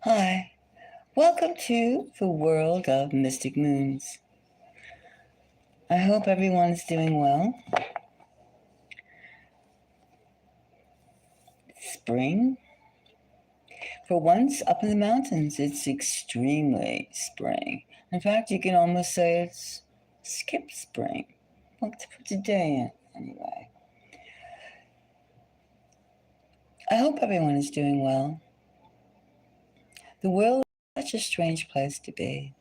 Hi, welcome to the world of mystic moons. I hope everyone's doing well. Spring. For once, up in the mountains, it's extremely spring. In fact, you can almost say it's skip spring. Well, to put today in, anyway. I hope everyone is doing well. The world is such a strange place to be.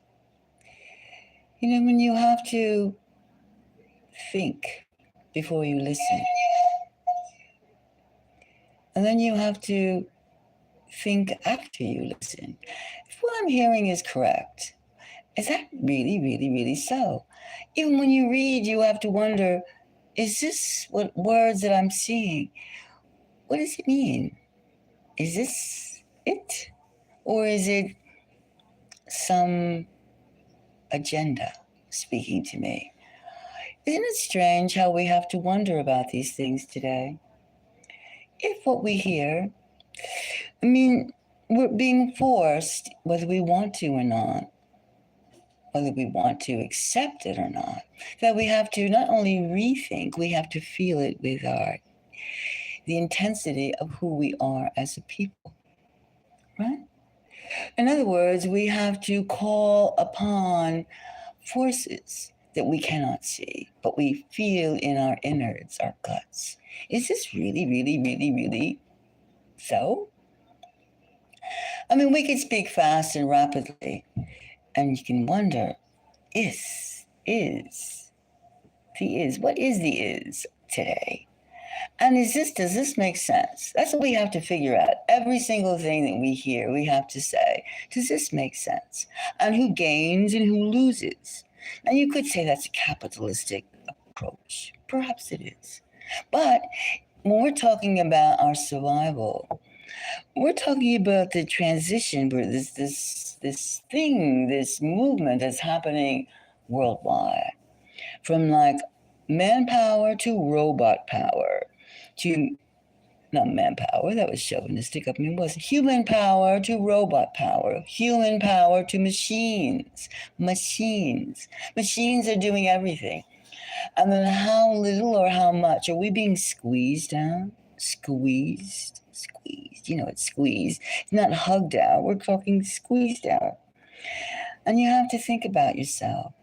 You know, when you have to think before you listen, and then you have to think after you listen. If what I'm hearing is correct, is that really, really, really so? Even when you read, you have to wonder, is this what words that I'm seeing? What does it mean? Is this it? Or is it some agenda speaking to me? Isn't it strange how we have to wonder about these things today? If what we hear, we're being forced, whether we want to or not, whether we want to accept it or not, that we have to not only rethink, we have to feel it with the intensity of who we are as a people, right? In other words, we have to call upon forces that we cannot see, but we feel in our innards, our guts. Is this really, really, really, really so? We could speak fast and rapidly, and you can wonder, what is the is today? And does this make sense? That's what we have to figure out. Every single thing that we hear, we have to say, does this make sense? And who gains and who loses? Now, you could say that's a capitalistic approach. Perhaps it is. But when we're talking about our survival, we're talking about the transition where this thing, this movement that's happening worldwide, from like manpower to robot power to not manpower, that was chauvinistic. It was human power to robot power, human power to machines. Machines are doing everything. And then how little or how much are we being squeezed down? Squeezed. You know, it's squeezed. It's not hugged out. We're talking squeezed out. And you have to think about yourself.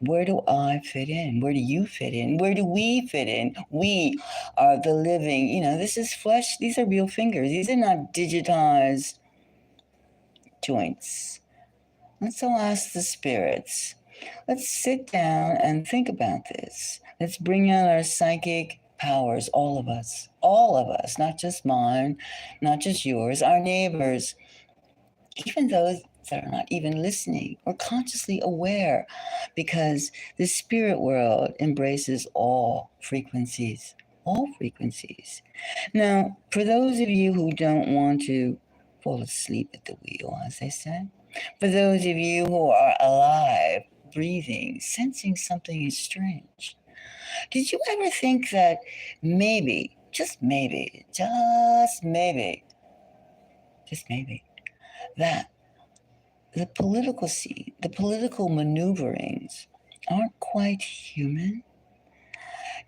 Where do I fit in? Where do you fit in? Where do we fit in? We are the living, this is flesh. These are real fingers. These are not digitized joints. Let's all ask the spirits. Let's sit down and think about this. Let's bring out our psychic powers, all of us, not just mine, not just yours, our neighbors, even those that are not even listening or consciously aware, because the spirit world embraces all frequencies. All frequencies. Now, for those of you who don't want to fall asleep at the wheel, as they say, for those of you who are alive, breathing, sensing something is strange, did you ever think that maybe, just maybe, that the political scene, the political maneuverings aren't quite human?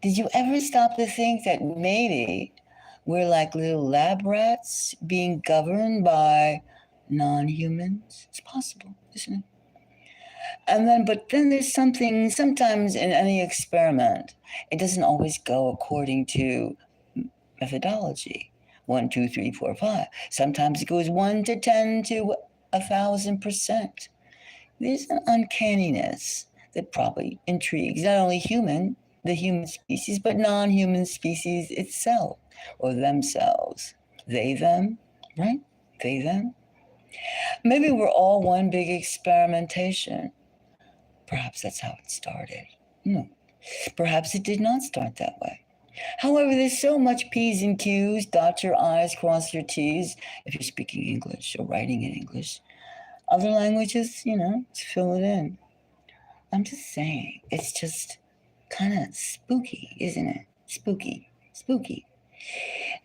Did you ever stop to think that maybe we're like little lab rats being governed by non-humans? It's possible, isn't it? But then there's something, sometimes in any experiment, it doesn't always go according to methodology. 1, 2, 3, 4, 5. Sometimes it goes 1 to 10 to 1,000%. There's an uncanniness that probably intrigues not only the human species, but non-human species itself or themselves. They, them, right? They, them. Maybe we're all one big experimentation. Perhaps that's how it started. No. Perhaps it did not start that way. However, there's so much P's and Q's, dot your I's, cross your T's, if you're speaking English or writing in English. Other languages, fill it in. I'm just saying, it's just kind of spooky, isn't it? Spooky.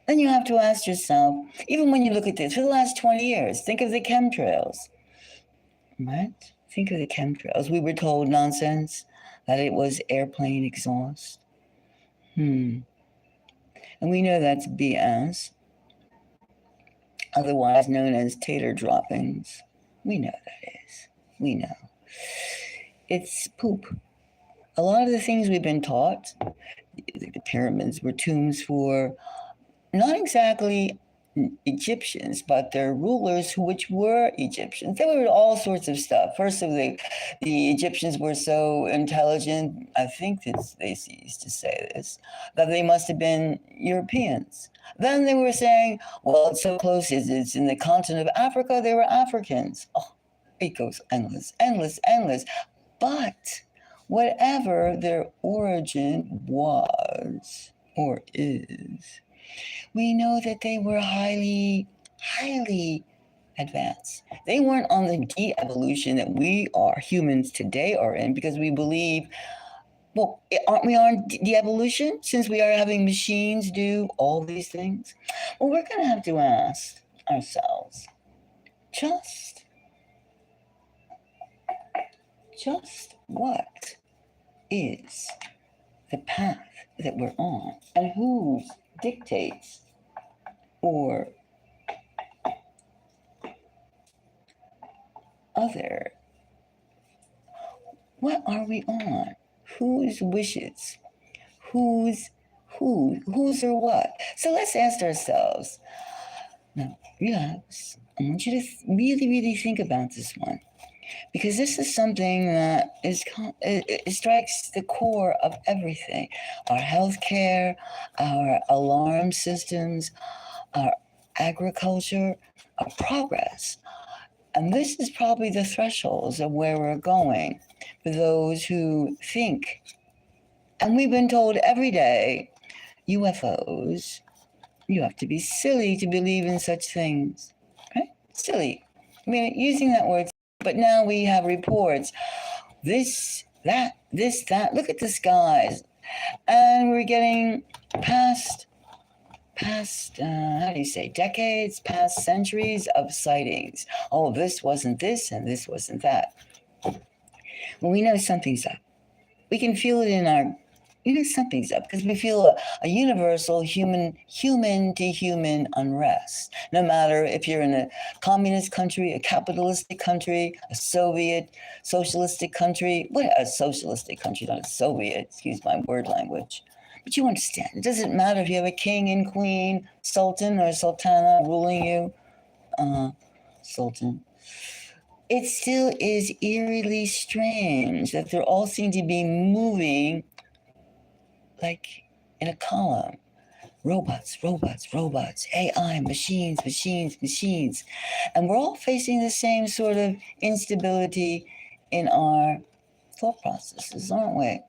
Then you have to ask yourself, even when you look at this, for the last 20 years, think of the chemtrails, right? Think of the chemtrails. We were told nonsense, that it was airplane exhaust. And we know that's BS, otherwise known as tater droppings. We know that is. We know. It's poop. A lot of the things we've been taught, the pyramids were tombs for not exactly Egyptians, but their rulers, which were Egyptians. They were all sorts of stuff. First of the Egyptians were so intelligent, I think they used to say this, that they must have been Europeans. Then they were saying, well, it's so close, it's in the continent of Africa, they were Africans. Oh, it goes endless, endless, endless. But whatever their origin was or is, we know that they were highly, highly advanced. They weren't on the de-evolution that we are humans today are in, because we believe, well, aren't we on de-evolution since we are having machines do all these things? Well, we're going to have to ask ourselves, just what is the path that we're on, and who dictates or other? What are we on? Whose wishes? Whose or what? So let's ask ourselves. Now, relax. I want you to really, really think about this one, because this is something that it strikes the core of everything: our healthcare, our alarm systems, our agriculture, our progress. And this is probably the thresholds of where we're going for those who think. And we've been told every day, UFOs, you have to be silly to believe in such things. Right? Silly. I mean, using that word, but now we have reports. This, that. Look at the skies. And we're getting past, how do you say, decades, past centuries of sightings. Oh, this wasn't this and this wasn't that. Well, we know something's up. We can feel it in our, something's up, because we feel a universal human to human unrest. No matter if you're in a communist country, a capitalistic country, a Soviet socialistic country, a socialistic country, not a Soviet, excuse my word language. But you understand, it doesn't matter if you have a king and queen, sultan or sultana ruling you, sultan. It still is eerily strange that they all seem to be moving like in a column. Robots, AI, machines. And we're all facing the same sort of instability in our thought processes, aren't we?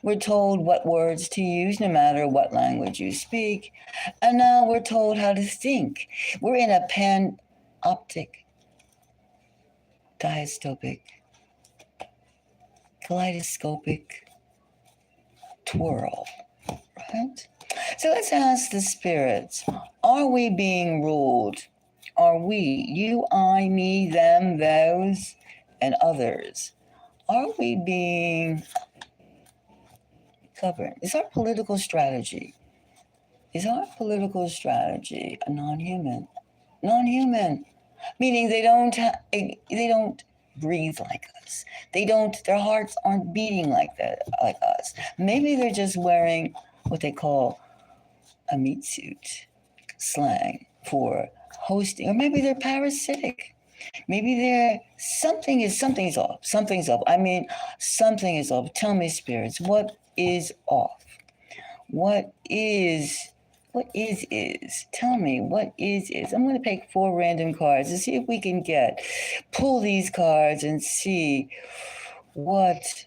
We're told what words to use, no matter what language you speak. And now we're told how to think. We're in a panoptic, diastopic, kaleidoscopic twirl, right? So let's ask the spirits, are we being ruled? Are we, you, I, me, them, those, and others? Are we being governed? Is our political strategy a non-human? Non-human, meaning they don't breathe like us. Their hearts aren't beating like us. Maybe they're just wearing what they call a meat suit, slang for hosting, or maybe they're parasitic. Maybe something's off. Something's off. I mean, something is off. Tell me, spirits, what is off? What is? Tell me, what is? I'm going to pick 4 random cards to see if we can pull these cards and see what?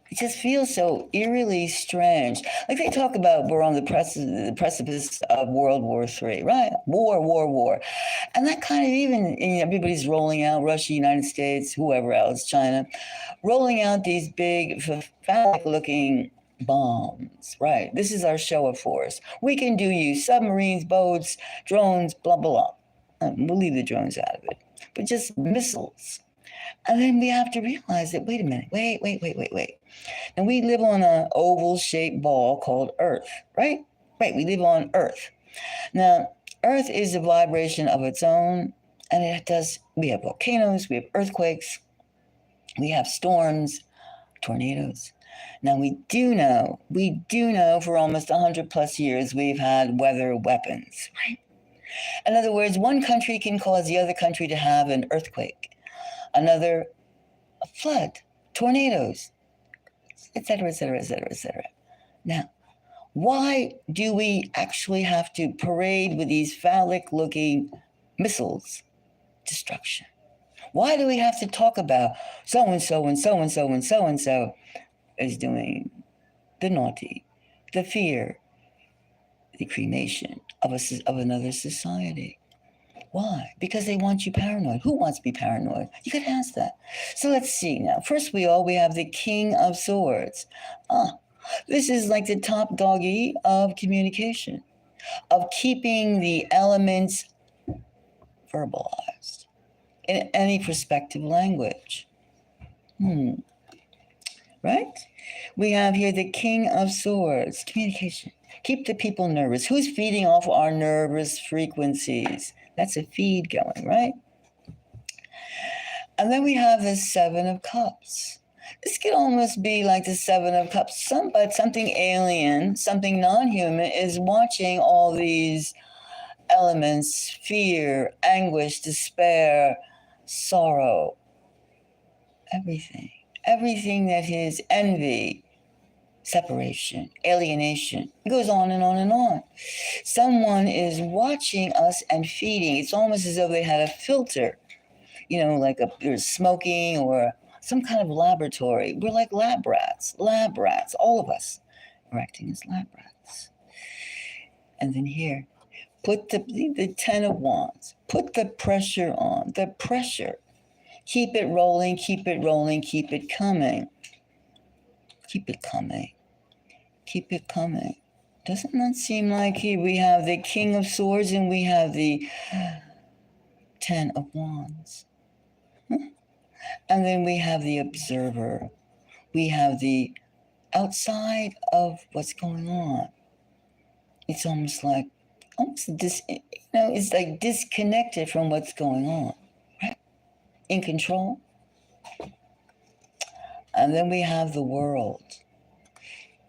It just feels so eerily strange. Like they talk about we're on the precipice of World War III, right? War. And that kind of everybody's rolling out, Russia, United States, whoever else, China, rolling out these big phallic-looking bombs, right? This is our show of force. We can do use submarines, boats, drones, blah, blah, blah. We'll leave the drones out of it, but just missiles. And then we have to realize that, wait a minute, wait. And we live on an oval shaped ball called Earth, right? Right, we live on Earth. Now, Earth is a vibration of its own, and we have volcanoes, we have earthquakes, we have storms, tornadoes. Now, we do know for almost 100 plus years we've had weather weapons, right? In other words, one country can cause the other country to have an earthquake, another a flood, tornadoes, etc., etc., etc., etc. Now, why do we actually have to parade with these phallic-looking missiles? Destruction. Why do we have to talk about so-and-so and so-and-so and so-and-so is doing the naughty, the fear, the cremation of another society? Why? Because they want you paranoid. Who wants to be paranoid? You could ask that. So let's see now. First, we have the King of Swords. This is like the top doggy of communication, of keeping the elements verbalized in any perspective language. Right? We have here the King of Swords, communication. Keep the people nervous. Who's feeding off our nervous frequencies? That's a feed going, right? And then we have the Seven of Cups. This could almost be like the Seven of Cups. But something alien, something non-human is watching all these elements: fear, anguish, despair, sorrow, everything. Everything that is envy, separation, alienation. It goes on and on and on. Someone is watching us and feeding. It's almost as though they had a filter, like there's smoking or some kind of laboratory. We're like lab rats, all of us are acting as lab rats. And then here, put the Ten of Wands, put the pressure on, the pressure. Keep it rolling, keep it rolling, keep it coming. Keep it coming. Keep it coming. Doesn't that seem like here we have the King of Swords and we have the Ten of Wands? And then we have the observer. We have the outside of what's going on. It's almost like it's like disconnected from what's going on, right? In control. And then we have the world.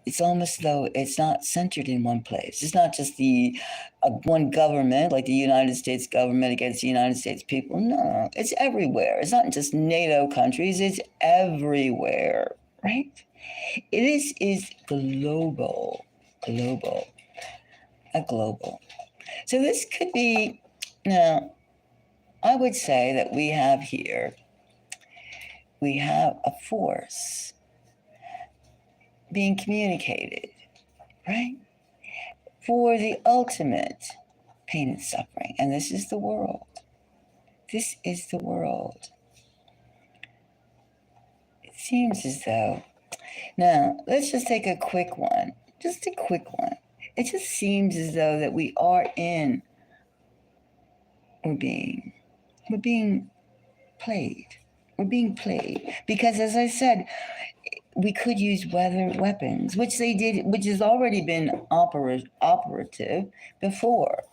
It's almost though it's not centered in one place. It's not just the one government, like the United States government against the United States people. No, it's everywhere. It's not just NATO countries. It's everywhere, right? It is global. So this could be, now, I would say that we have a force being communicated, right? For the ultimate pain and suffering. And this is the world. This is the world. It seems as though, now, let's just take a quick one. Just a quick one. It just seems as though that we're being played. We're being played. Because as I said, we could use weather weapons, which they did, which has already been operative before.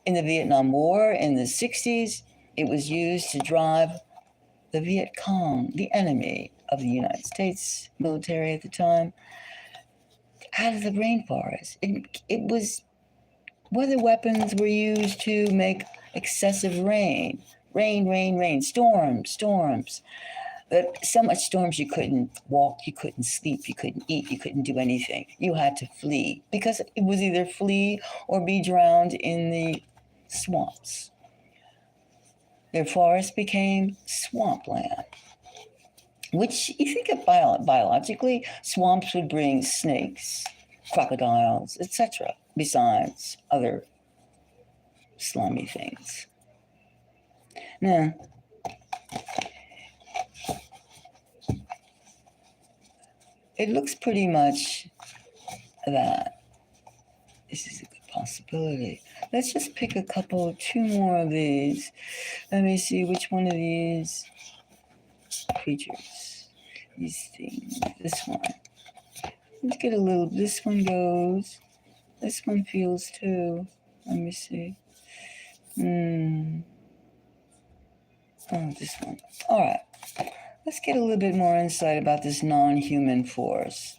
In the Vietnam War in the 60s, it was used to drive the Viet Cong, the enemy of the United States military at the time, out of the rainforest. It was, weather weapons were used to make excessive rain, storms. But so much storms you couldn't walk, you couldn't sleep, you couldn't eat, you couldn't do anything. You had to flee because it was either flee or be drowned in the swamps. Their forests became swampland, which you think of biologically, swamps would bring snakes, crocodiles, etc., besides other slimy things. Now, it looks pretty much that this is a good possibility. Let's just pick two more of these. Let me see which one of these creatures, these things, this one. Let's get this one goes. This one feels too. Let me see. Oh, this one. All right. Let's get a little bit more insight about this non-human force.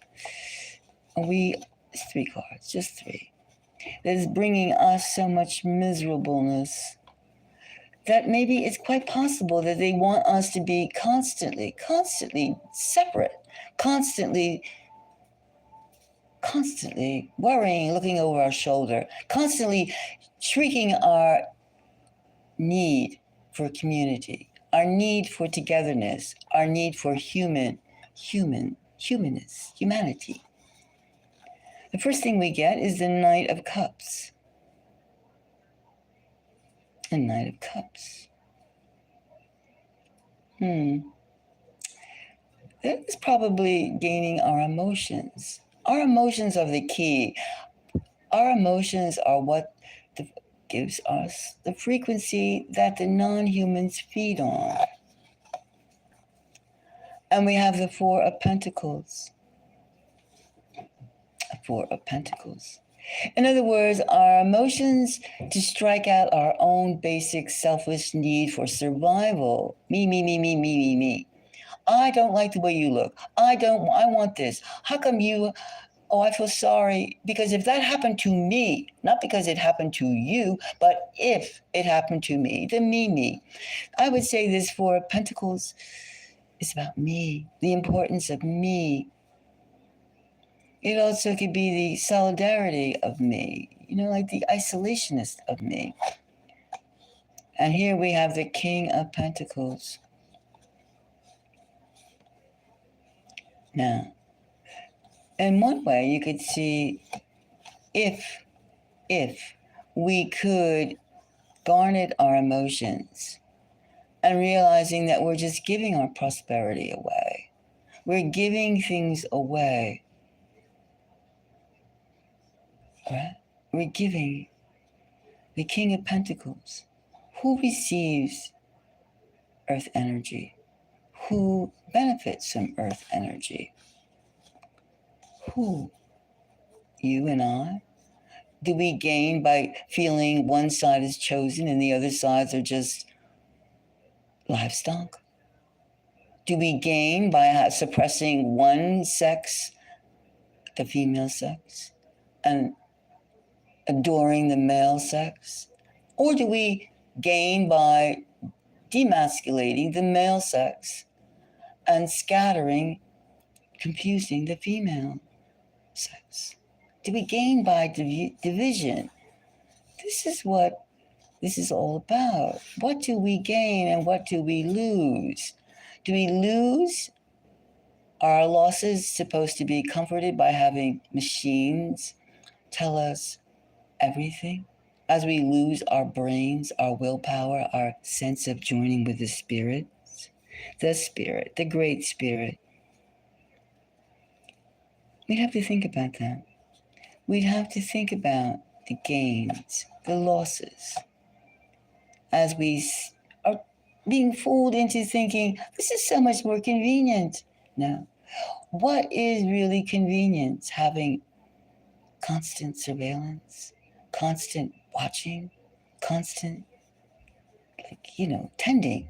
It's 3 cards, just 3. That is bringing us so much miserableness that maybe it's quite possible that they want us to be constantly separate, constantly worrying, looking over our shoulder, constantly shrieking our need for community, our need for togetherness, our need for humanness, humanity. The first thing we get is the Knight of Cups. The Knight of Cups. That is probably gaining our emotions. Our emotions are the key. Our emotions are what gives us the frequency that the non-humans feed on. And we have the Four of Pentacles. A 4 of Pentacles. In other words, our emotions to strike out our own basic selfish need for survival. Me. I don't like the way you look. I want this. How come you, I feel sorry. Because if that happened to me, not because it happened to you, but if it happened to me, the me. I would say this 4 of Pentacles is about me, the importance of me. It also could be the solidarity of me, like the isolationist of me. And here we have the King of Pentacles. Now, in one way, you could see if we could garner our emotions and realizing that we're just giving our prosperity away. We're giving things away. Right? We're giving the King of Pentacles. Who receives earth energy? Who benefits from earth energy? Who? You and I? Do we gain by feeling one side is chosen and the other sides are just livestock? Do we gain by suppressing one sex, the female sex, and adoring the male sex? Or do we gain by demasculating the male sex and scattering, confusing the female sex? Do we gain by division? This is what this is all about. What do we gain and what do we lose? Do we lose? Are our losses supposed to be comforted by having machines tell us everything? As we lose our brains, our willpower, our sense of joining with the spirit, the great spirit. We'd have to think about that. We'd have to think about the gains, the losses, as we are being fooled into thinking, this is so much more convenient. No. What is really convenience? Having constant surveillance, constant watching, constant, tending,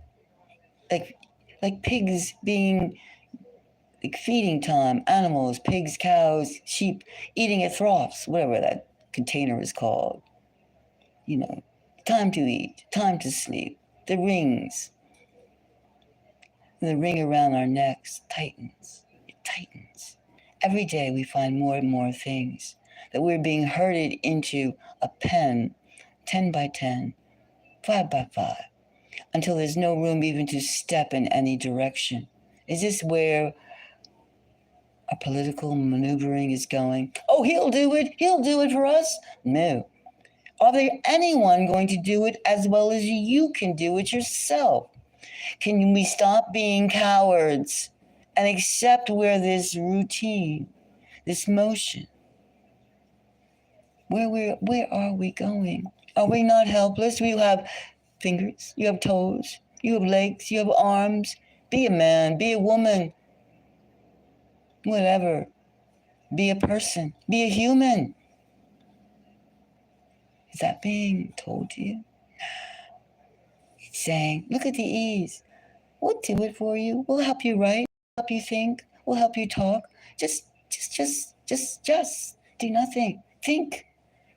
like pigs being, like feeding time, animals, pigs, cows, sheep, eating at troughs, whatever that container is called. Time to eat, time to sleep, the rings. The ring around our necks tightens. It tightens. Every day we find more and more things that we're being herded into a pen, 10 by 10, 5 by 5, until there's no room even to step in any direction. Is this where our political maneuvering is going? Oh, he'll do it for us? No. Are there anyone going to do it as well as you can do it yourself? Can we stop being cowards and accept where this routine, this motion, Where are we going? Are we not helpless? You have fingers, you have toes, you have legs, you have arms. Be a man, be a woman, whatever. Be a person, be a human. Is that being told to you? It's saying, look at the ease. We'll do it for you. We'll help you write, help you think, we'll help you talk. Just do nothing. Think.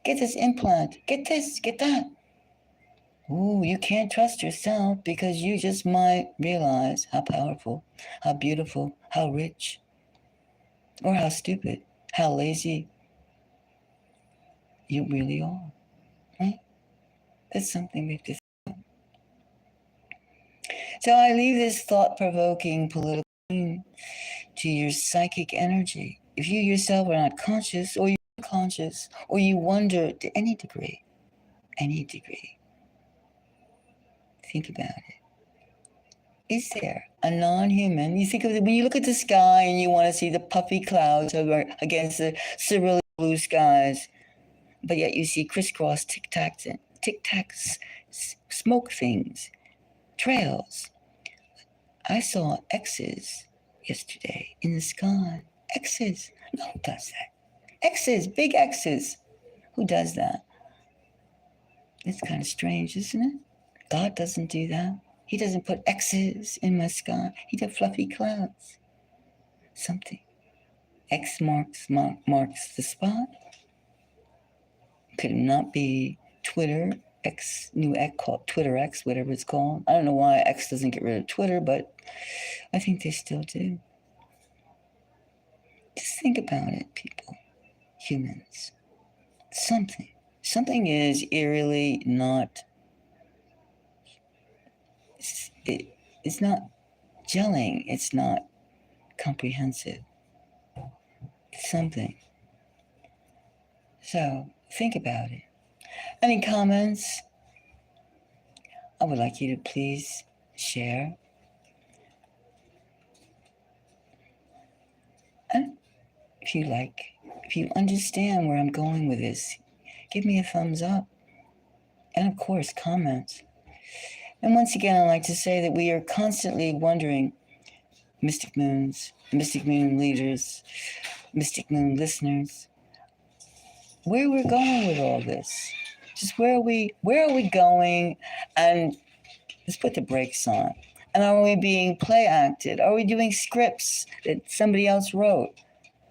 Get this implant. Get this, get that. Ooh, you can't trust yourself because you just might realize how powerful, how beautiful, how rich, or how stupid, how lazy you really are. Right? That's something we have to think about. So I leave this thought-provoking political to your psychic energy. If you yourself are not conscious, or you're unconscious, or you wonder to any degree, think about it. Is there a non-human? You think of it when you look at the sky and you want to see the puffy clouds against the cerulean blue skies, but yet you see crisscross tic-tacs, smoke things, trails. I saw X's yesterday in the sky. X's. No, who does that? X's, big X's. Who does that? It's kind of strange, isn't it? God doesn't do that. He doesn't put X's in my sky. He does fluffy clouds. Something. X marks the spot. Could it not be Twitter, new X called Twitter X, whatever it's called. I don't know why X doesn't get rid of Twitter, but I think they still do. Just think about it, people, humans. Something is eerily not, it's not gelling. It's not comprehensive. Something. So think about it. Any comments? I would like you to please share. And if you understand where I'm going with this, give me a thumbs up. And of course, comments. And once again, I'd like to say that we are constantly wondering, Mystic Moons, Mystic Moon leaders, Mystic Moon listeners, where we're going with all this. Just where are we going? And let's put the brakes on. And are we being play acted? Are we doing scripts that somebody else wrote?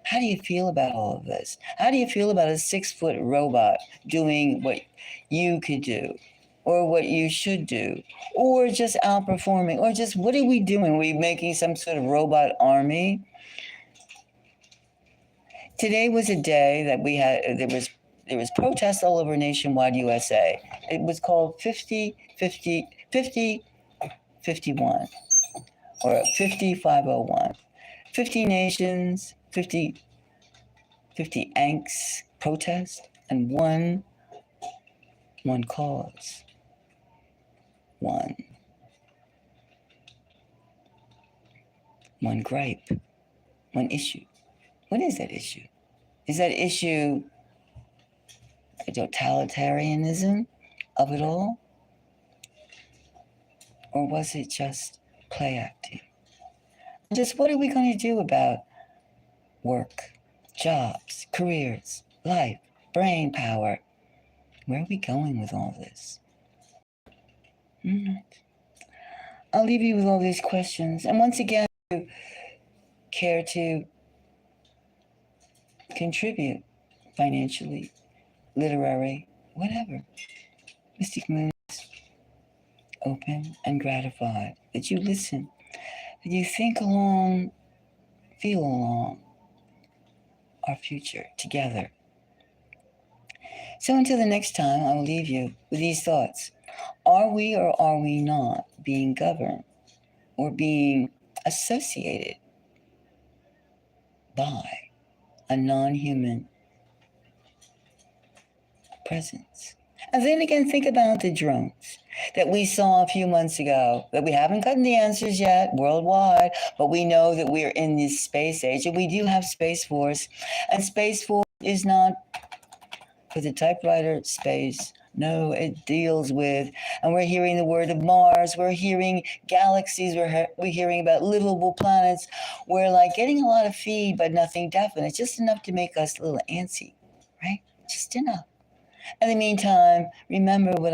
How do you feel about all of this? How do you feel about a 6-foot robot doing what you could do, or what you should do, or just outperforming, or just what are we doing? Are we making some sort of robot army? Today was a day that we had, there was protests all over nationwide USA. It was called 50-51, or 50-501. 50 nations, 50 angst protest, and one cause. One gripe, one issue. What is that issue? Is that issue the totalitarianism of it all? Or was it just play acting? Just what are we going to do about work, jobs, careers, life, brain power? Where are we going with all this? I'll leave you with all these questions. And once again, if you care to contribute financially, literary, whatever, Mystic Moon is open and gratified that you listen, that you think along, feel along our future together. So until the next time, I will leave you with these thoughts. Are we or are we not being governed or being associated by a non-human presence? And then again, think about the drones that we saw a few months ago, that we haven't gotten the answers yet worldwide, but we know that we are in this space age, and we do have Space Force, and Space Force is not for the typewriter space. No, it deals with, and we're hearing the word of Mars, we're hearing galaxies, we're hearing about livable planets. We're like getting a lot of feed, but nothing definite, just enough to make us a little antsy, right? Just enough. In the meantime, remember what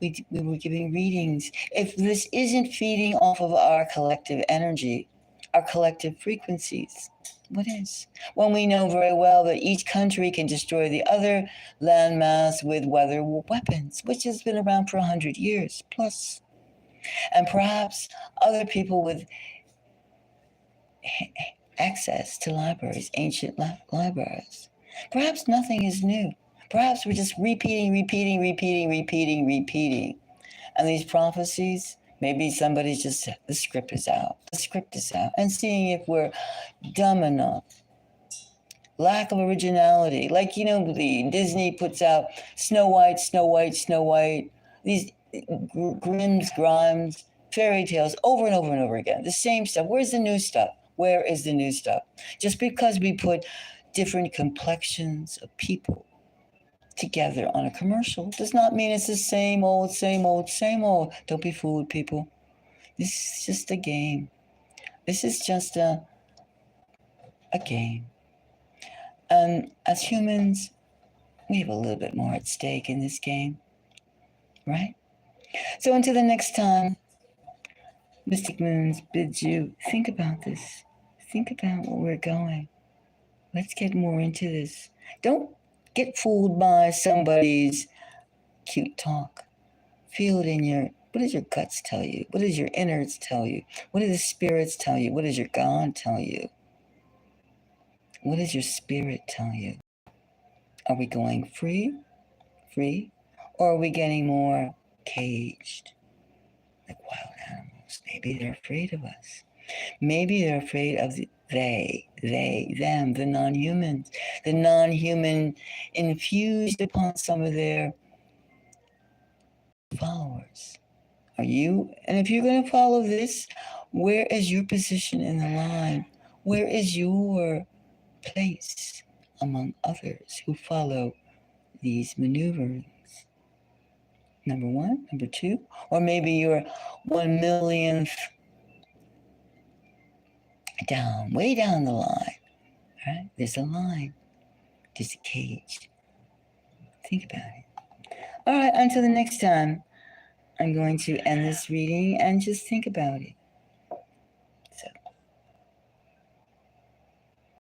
we were giving readings. If this isn't feeding off of our collective energy, our collective frequencies, what is? When we know very well that each country can destroy the other landmass with weather weapons, which has been around for 100 years plus. And perhaps other people with access to libraries, ancient libraries. Perhaps nothing is new. Perhaps we're just repeating. And these prophecies, maybe somebody's just, the script is out. And seeing if we're dumb enough. Lack of originality. Like, the Disney puts out Snow White. These grimes, fairy tales over and over again. The same stuff. Where's the new stuff? Where is the new stuff? Just because we put different complexions of people together on a commercial does not mean it's the same old. Don't be fooled, people. This is just a game. This is just a game. And as humans, we have a little bit more at stake in this game, right? So until the next time, Mystic Moons bids you think about this. Think about where we're going. Let's get more into this. Don't get fooled by somebody's cute talk. Feel it in what does your guts tell you? What does your innards tell you? What do the spirits tell you? What does your God tell you? What does your spirit tell you? Are we going free? Or are we getting more caged? Like wild animals. Maybe they're afraid of us. Maybe they're afraid of them, the non-humans. The non-human infused upon some of their followers. Are you? And if you're going to follow this, where is your position in the line? Where is your place among others who follow these maneuvers? Number one, number two, or maybe you're 1 millionth down, way down the line, right? There's a line, there's a cage. Think about it. All right, until the next time, I'm going to end this reading and just think about it.